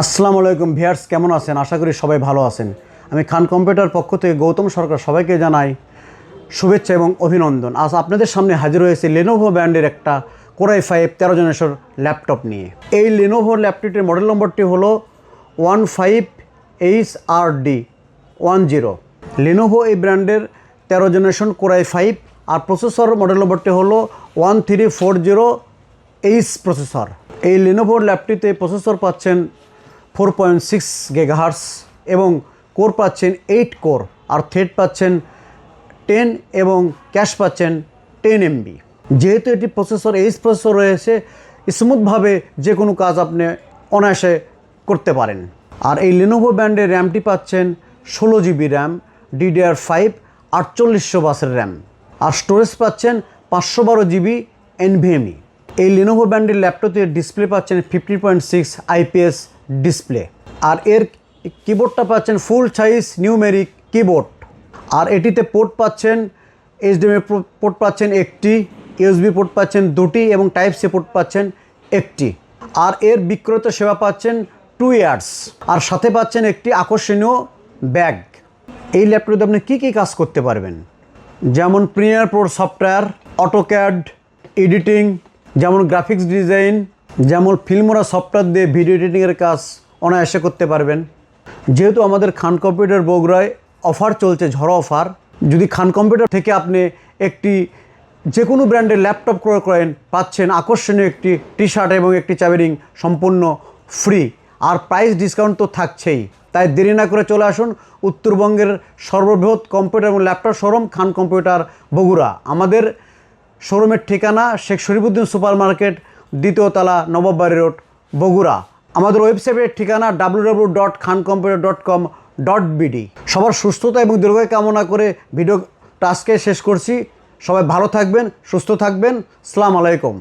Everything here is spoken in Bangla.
আসসালামু আলাইকুম ভিউয়ার্স, কেমন আছেন? আশা করি সবাই ভালো আছেন। আমি খান কম্পিউটার পক্ষ থেকে গৌতম সরকার সবাইকে জানাই শুভেচ্ছা এবং অভিনন্দন। আজ আপনাদের সামনে হাজির হয়েছে লেনোভো ব্র্যান্ডের একটা Core i5 13 জেনারেশন ল্যাপটপ নিয়ে। এই লেনোভো ল্যাপটপটির মডেল নম্বরটি হলো 15HRD10। লেনোভো এই ব্র্যান্ডের 13 জেনারেশন Core i5 আর প্রসেসর মডেল নম্বরটি হলো 1340H প্রসেসর। এই লেনোভোর ল্যাপটপটিতে প্রসেসর পাচ্ছেন 4.6 GHz এবং কোর পাচ্ছেন 8 কোর আর থ্রেড পাচ্ছেন 10 এবং ক্যাশ পাচ্ছেন 10 MB। যেহেতু এটি প্রসেসর প্রসেসর রয়েছে, স্মুথভাবে যে কোনো কাজ আপনি অনায়াসে করতে পারেন। আর এই লেনোভো ব্র্যান্ডের র্যামটি পাচ্ছেন 16 GB র্যাম, DDR5 4800 বাসের র্যাম আর স্টোরেজ পাচ্ছেন 512 GB NVMe। এই লেনোভো ব্র্যান্ডের ল্যাপটপের ডিসপ্লে পাচ্ছেন 50.6 IPS ডিসপ্লে আর এর কিবোর্ডটা পাচ্ছেন ফুল সাইজ নিউমেরিক কিবোর্ড। আর এটিতে পোর্ট পাচ্ছেন HDMI পোর্ট পাচ্ছেন একটি, USB পোর্ট পাচ্ছেন দুটি এবং টাইপ সি পোর্ট পাচ্ছেন একটি। আর এর বিক্রয়িত সেবা পাচ্ছেন 2 ইয়ার্স আর সাথে পাচ্ছেন একটি আকর্ষণীয় ব্যাগ। এই ল্যাপটপে আপনি কী কী কাজ করতে পারবেন, যেমন Premiere Pro software, AutoCAD, editing, যেমন গ্রাফিক্স ডিজাইন, যেমন ফিল্মোরা সফটওয়্যার দিয়ে ভিডিও এডিটিংয়ের কাজ অনায়াসে করতে পারবেন। যেহেতু আমাদের খান কম্পিউটার বগুড়ায় অফার চলছে, ঝড়ো অফার, যদি খান কম্পিউটার থেকে আপনি একটি যে কোনো ব্র্যান্ডের ল্যাপটপ ক্রয় করেন পাচ্ছেন আকর্ষণীয় একটি টি শার্ট এবং একটি চাবিরিং সম্পূর্ণ ফ্রি আর প্রাইস ডিসকাউন্ট তো থাকছেই। তাই দেরি না করে চলে আসুন উত্তরবঙ্গের সর্ববৃহৎ কম্পিউটার এবং ল্যাপটপ শোরুম খান কম্পিউটার বগুড়া। আমাদের শোরুমের ঠিকানা শেখ শরীফুদ্দিন সুপার মার্কেট, 2য় তলা, নবাববাড়ি রোড, বগুড়া। আমাদের ওয়েবসাইটের ঠিকানা www.khancomputer.com.bd। সবার সুস্থতা এবং দীর্ঘায়ু কামনা করে ভিডিওটা আজকে শেষ করছি। সবাই ভালো থাকবেন, সুস্থ থাকবেন। আসসালামু আলাইকুম।